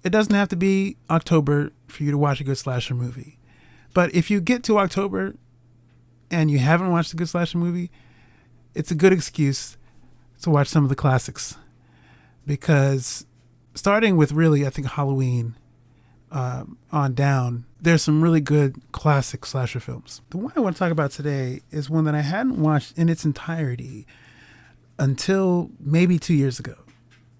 It doesn't have to be October for you to watch a good slasher movie. But if you get to October and you haven't watched a good slasher movie, it's a good excuse to watch some of the classics. Because starting with really, I think, Halloween on down, there's some really good classic slasher films. The one I want to talk about today is one that I hadn't watched in its entirety until maybe 2 years ago.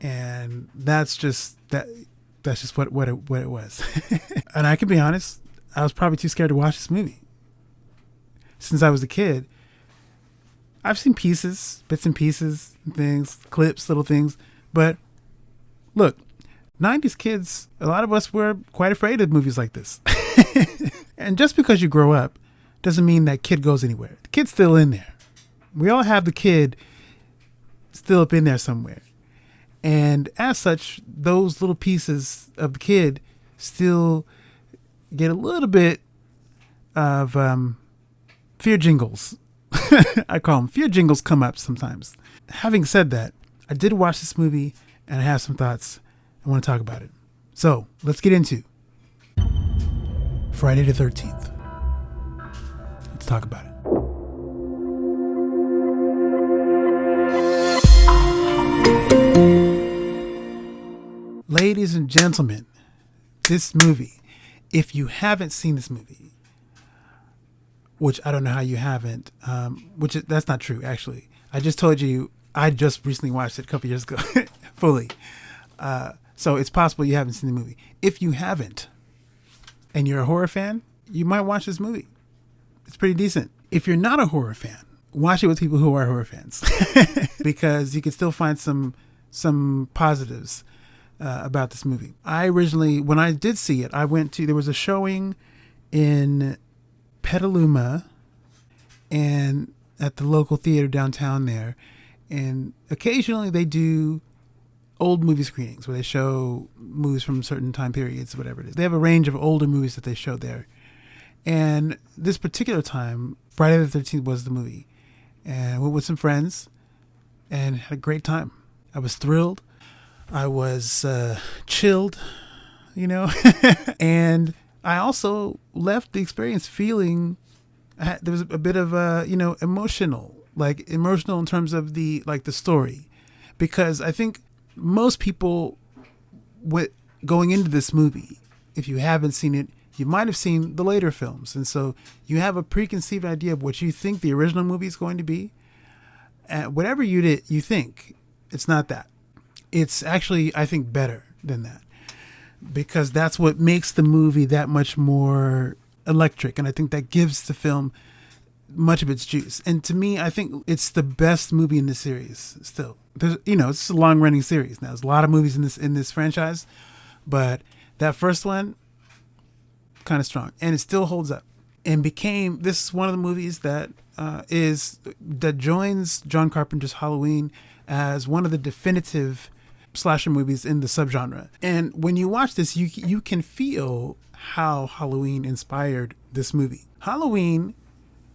And that's just what it was. And I can be honest, I was probably too scared to watch this movie. Since I was a kid, I've seen pieces, bits and pieces, things, clips, little things. But look, 90s kids, a lot of us were quite afraid of movies like this. And just because you grow up doesn't mean that kid goes anywhere. The kid's still in there. We all have the kid still up in there somewhere. And as such, those little pieces of the kid still get a little bit of fear jingles. I call them fear jingles come up sometimes. Having said that, I did watch this movie and I have some thoughts. I want to talk about it. So let's get into Friday the 13th. Let's talk about it. Ladies and gentlemen, this movie, if you haven't seen this movie, which I don't know how you haven't, that's not true, actually. I just told you I just recently watched it a couple years ago, fully. So it's possible you haven't seen the movie. If you haven't, and you're a horror fan, you might watch this movie. It's pretty decent. If you're not a horror fan, watch it with people who are horror fans, because you can still find some positives about this movie. I originally, when I did see it, there was a showing in Petaluma and at the local theater downtown there. And occasionally they do old movie screenings where they show movies from certain time periods, whatever it is. They have a range of older movies that they show there. And this particular time, Friday the 13th was the movie. And I went with some friends and had a great time. I was thrilled. I was chilled, and I also left the experience feeling there was a bit of emotional in terms of the story, because I think most people going into this movie, if you haven't seen it, you might have seen the later films, and so you have a preconceived idea of what you think the original movie is going to be. Whatever you think, it's not that. It's actually, I think, better than that, because that's what makes the movie that much more electric. And I think that gives the film much of its juice. And to me, I think it's the best movie in the series still. It's a long running series. Now, there's a lot of movies in this franchise, but that first one, kind of strong, and it still holds up. And this is one of the movies that joins John Carpenter's Halloween as one of the definitive slasher movies in the subgenre. And when you watch this, you can feel how Halloween inspired this movie. Halloween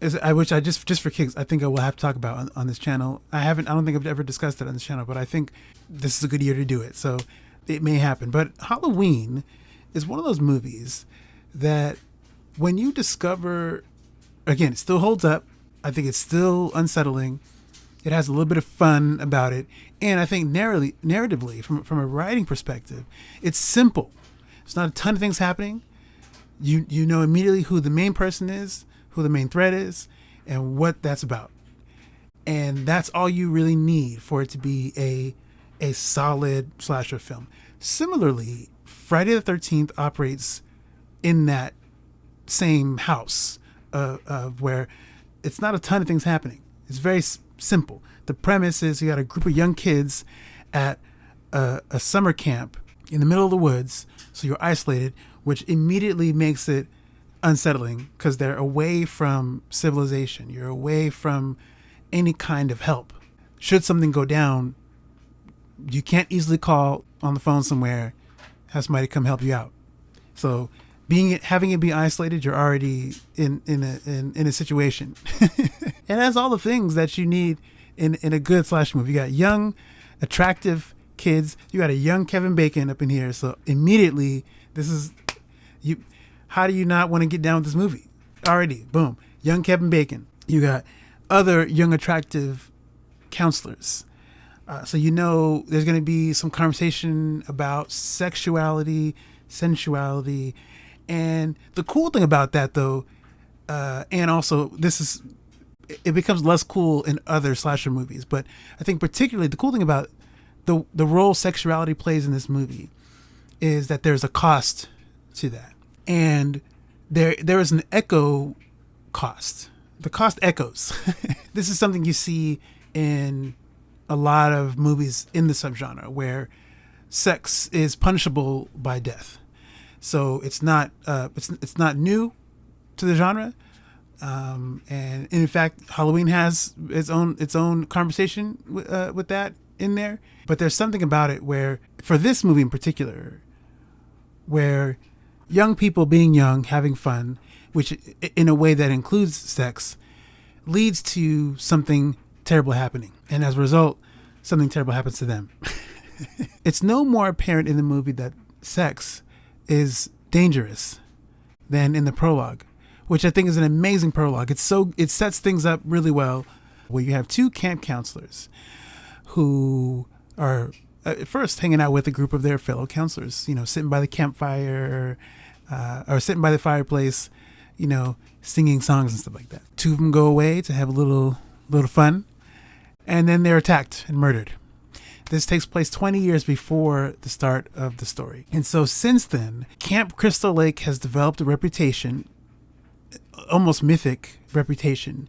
which I just for kicks, I think I will have to talk about on this channel. I don't think I've ever discussed it on this channel, but I think this is a good year to do it. So it may happen. But Halloween is one of those movies that when you discover, again, it still holds up. I think it's still unsettling. It has a little bit of fun about it. And I think narratively, from a writing perspective, it's simple. It's not a ton of things happening. You know immediately who the main person is, who the main threat is, and what that's about. And that's all you really need for it to be a solid slasher film. Similarly, Friday the 13th operates in that same house of where it's not a ton of things happening. It's very simple. The premise is you got a group of young kids at a summer camp in the middle of the woods, so you're isolated, which immediately makes it unsettling because they're away from civilization. You're away from any kind of help. Should something go down, you can't easily call on the phone somewhere, have somebody come help you out. So having it be isolated, you're already in a situation. It has all the things that you need in a good slasher movie. You got young, attractive kids. You got a young Kevin Bacon up in here. So immediately, this is you. How do you not want to get down with this movie? Already, boom, young Kevin Bacon. You got other young, attractive counselors. So there's going to be some conversation about sexuality, sensuality, and the cool thing about that, though, and also it becomes less cool in other slasher movies, but I think particularly the cool thing about the role sexuality plays in this movie is that there's a cost to that, and there is an echo cost. The cost echoes. This is something you see in a lot of movies in the subgenre where sex is punishable by death. So it's not new to the genre, and in fact, Halloween has its own conversation with that in there. But there's something about it where, for this movie in particular, where young people being young, having fun, which in a way that includes sex, leads to something terrible happening. And as a result, something terrible happens to them. It's no more apparent in the movie that sex is dangerous than in the prologue, which I think is an amazing prologue. It sets things up really well, where you have two camp counselors who are at first hanging out with a group of their fellow counselors, sitting by the campfire, or sitting by the fireplace, singing songs and stuff like that. Two of them go away to have a little fun, and then they're attacked and murdered. This takes place 20 years before the start of the story. And so since then, Camp Crystal Lake has developed a reputation, almost mythic reputation,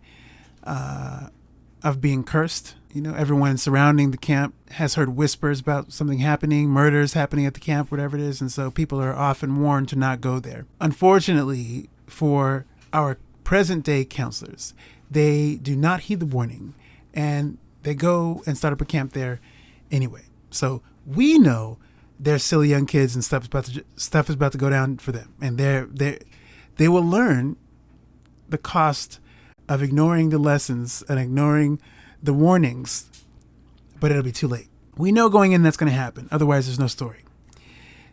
of being cursed. Everyone surrounding the camp has heard whispers about something happening, murders happening at the camp, whatever it is. And so people are often warned to not go there. Unfortunately, for our present day counselors, they do not heed the warning, and they go and start up a camp there anyway. So we know they're silly young kids, and stuff is about to go down for them, and they will learn the cost of ignoring the lessons and ignoring the warnings, but it'll be too late. We know going in that's going to happen. Otherwise, there's no story.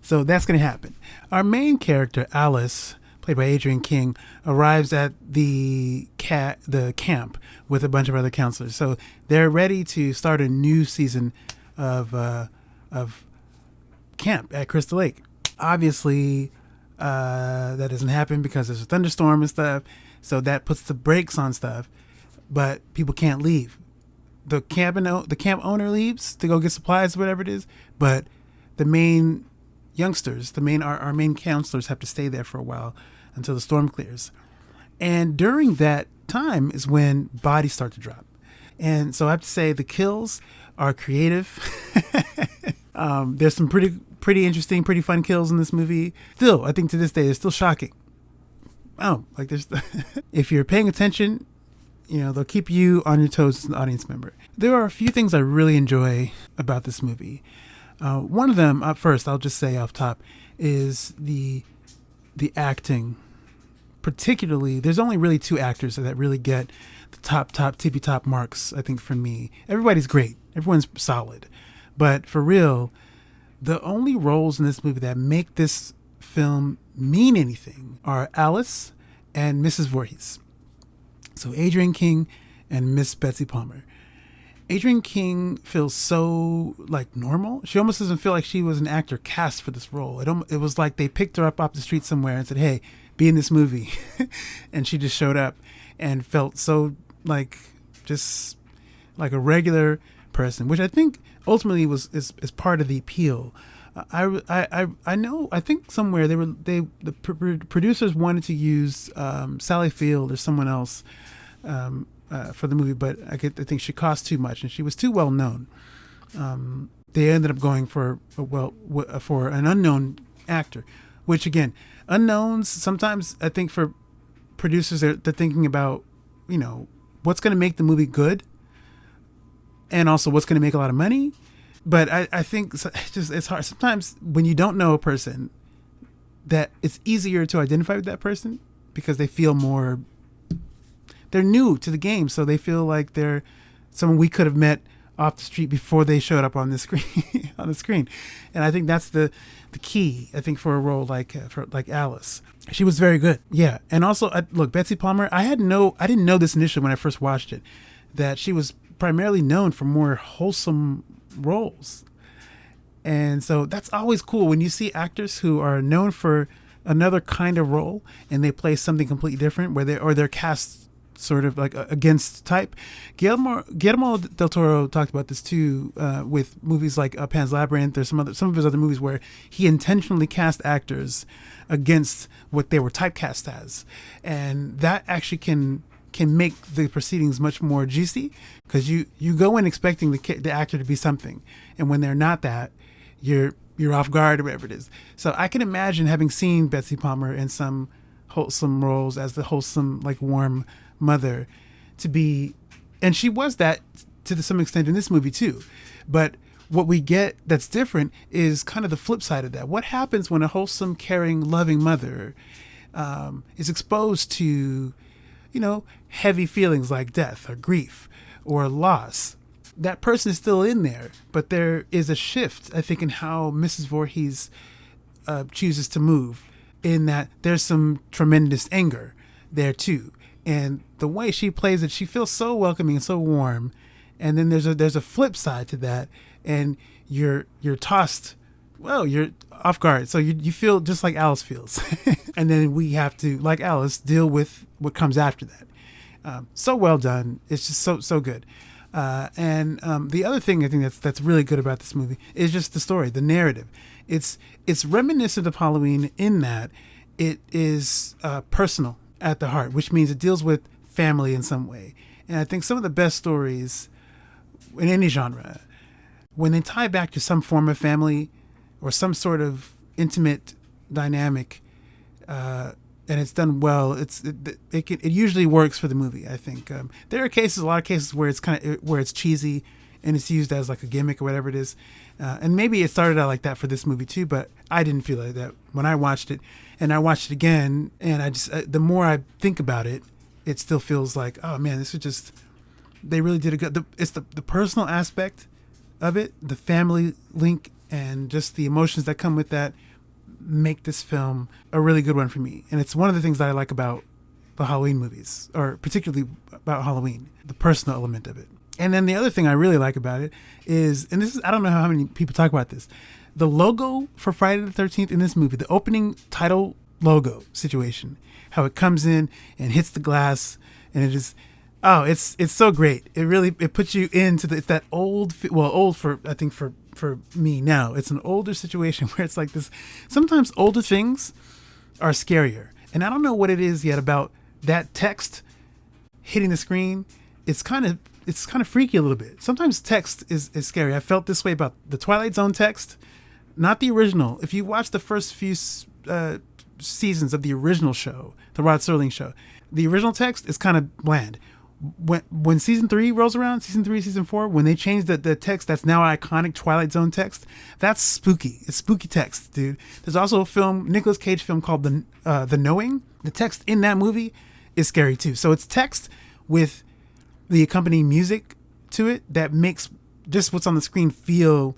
So that's going to happen. Our main character, Alice, played by Adrienne King, arrives at the camp with a bunch of other counselors. So they're ready to start a new season of camp at Crystal Lake. Obviously, that doesn't happen because there's a thunderstorm and stuff. So that puts the brakes on stuff, but people can't leave. The camp owner leaves to go get supplies, whatever it is, but the main youngsters, our main counselors, have to stay there for a while until the storm clears. And during that time is when bodies start to drop. And so I have to say the kills are creative. There's some pretty interesting, pretty fun kills in this movie. Still, I think to this day, they're still shocking. There's if you're paying attention, they'll keep you on your toes as an audience member. There are a few things I really enjoy about this movie. One of them, first, I'll just say off top, is the acting. Particularly, there's only really two actors that really get the top tippy top marks, I think, from me. Everybody's great. Everyone's solid. But for real, the only roles in this movie that make this film mean anything are Alice and Mrs. Voorhees. So Adrienne King and Miss Betsy Palmer. Adrienne King feels so normal. She almost doesn't feel like she was an actor cast for this role. It was like they picked her up off the street somewhere and said, "Hey, be in this movie," and she just showed up and felt so just like a regular person, which I think ultimately is part of the appeal. I think somewhere the producers wanted to use Sally Field or someone else for the movie, but I think she cost too much and she was too well known. They ended up going for an unknown actor, which again, unknowns sometimes I think for producers they're thinking about what's going to make the movie good and also what's going to make a lot of money. But I think it's hard sometimes when you don't know a person, that it's easier to identify with that person because they feel they're new to the game. So they feel like they're someone we could have met off the street before they showed up on the screen. On the screen, and I think that's the key. I think for a role like Alice, she was very good. Yeah, and also look, Betsy Palmer. I didn't know this initially when I first watched it, that she was primarily known for more wholesome roles. And so that's always cool when you see actors who are known for another kind of role and they play something completely different, where they're cast sort of like against type. Guillermo del Toro talked about this too, with movies like Pan's Labyrinth. There's some of his other movies where he intentionally cast actors against what they were typecast as, and that actually can make the proceedings much more juicy, because you go in expecting the actor to be something, and when they're not that, you're off guard or whatever it is. So I can imagine having seen Betsy Palmer in some wholesome roles as the wholesome, like, warm mother to be, and she was that to some extent in this movie too. But what we get that's different is kind of the flip side of that. What happens when a wholesome, caring, loving mother is exposed to, heavy feelings like death or grief or loss? That person is still in there, but there is a shift, I think, in how Mrs. Voorhees chooses to move, in that there's some tremendous anger there too. And the way she plays it, she feels so welcoming and so warm. And then there's a flip side to that, and you're tossed, you're off guard. So you feel just like Alice feels. And then we have to, like Alice, deal with what comes after that. So well done. It's just so good. And the other thing I think that's really good about this movie is just the story, the narrative. It's reminiscent of Halloween in that it is personal at the heart, which means it deals with family in some way. And I think some of the best stories in any genre, when they tie back to some form of family or some sort of intimate dynamic, and it's done well, it usually works for the movie. I think there are a lot of cases where it's cheesy and it's used as like a gimmick or whatever it is, and maybe it started out like that for this movie too. But I didn't feel like that when I watched it, and I watched it again, and I just the more I think about it, it still feels like, oh man, this is just, they really did a good. It's the personal aspect of it, the family link, and just the emotions that come with that make this film a really good one for me. And it's one of the things that I like about the Halloween movies, or particularly about Halloween, the personal element of it. And then the other thing I really like about it is, and this is, I don't know how many people talk about this, the logo for Friday the 13th in this movie, the opening title logo situation, how it comes in and hits the glass, and it is, it's so great. It puts you into it's that old for, I think for me now, it's an older situation where it's like this. Sometimes older things are scarier, and I don't know what it is yet about that text hitting the screen. It's kind of freaky a little bit. Sometimes text is scary. I felt this way about the Twilight Zone text, not the original. If you watch the first few seasons of the original show, the Rod Serling show, the original text is kind of bland. When season 3 rolls around, season 4, when they change the text that's now iconic Twilight Zone text, that's spooky. It's spooky text, dude. There's also a Nicolas Cage film called The Knowing. The text in that movie is scary too. So it's text with the accompanying music to it that makes just what's on the screen feel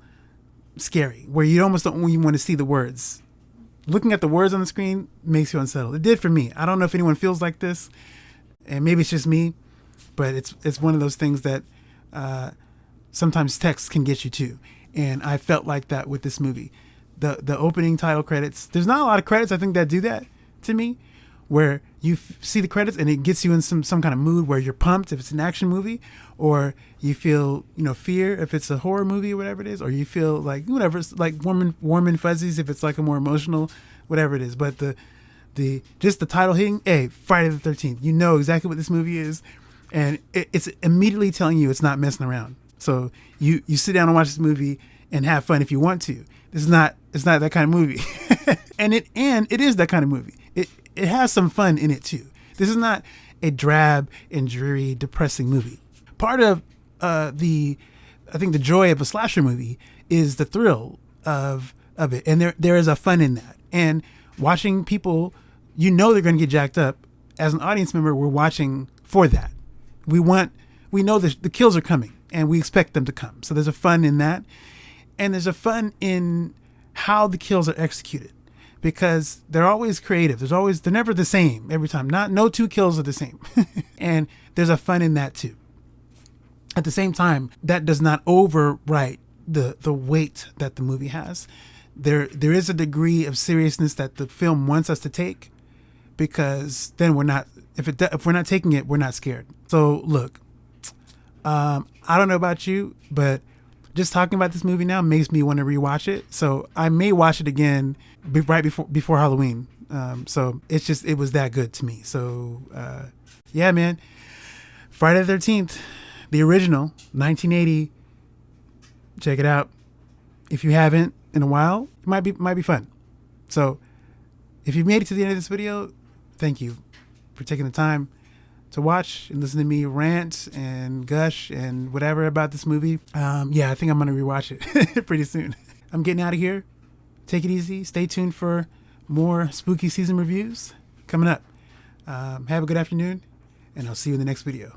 scary, where you almost don't even want to see the words. Looking at the words on the screen makes you unsettled. It did for me. I don't know if anyone feels like this, and maybe it's just me, but it's one of those things that sometimes text can get you to. And I felt like that with this movie. The opening title credits, there's not a lot of credits, I think, that do that to me, where you see the credits and it gets you in some kind of mood where you're pumped if it's an action movie, or you feel, fear if it's a horror movie or whatever it is, or you feel like whatever, it's like warm and fuzzies if it's like a more emotional, whatever it is. But just the title hitting, hey, Friday the 13th, you know exactly what this movie is, and it's immediately telling you it's not messing around. So you sit down and watch this movie and have fun if you want to. It's not that kind of movie. and it is that kind of movie. It has some fun in it too. This is not a drab and dreary, depressing movie. Part of I think the joy of a slasher movie is the thrill of it, and there is a fun in that. And watching people, they're going to get jacked up. As an audience member, we're watching for that. We know the kills are coming, and we expect them to come. So there's a fun in that. And there's a fun in how the kills are executed, because they're always creative. They're never the same every time. No two kills are the same. And there's a fun in that too. At the same time, that does not overwrite the weight that the movie has. There is a degree of seriousness that the film wants us to take, because then we're not, if we're not taking it, we're not scared. So look, I don't know about you, but just talking about this movie now makes me want to rewatch it. So I may watch it again right before Halloween. So it was that good to me. So yeah, man, Friday the 13th, the original 1980. Check it out. If you haven't in a while, it might be fun. So if you made it to the end of this video, thank you for taking the time to watch and listen to me rant and gush and whatever about this movie. Yeah, I think I'm going to rewatch it pretty soon. I'm getting out of here. Take it easy. Stay tuned for more spooky season reviews coming up. Have a good afternoon, and I'll see you in the next video.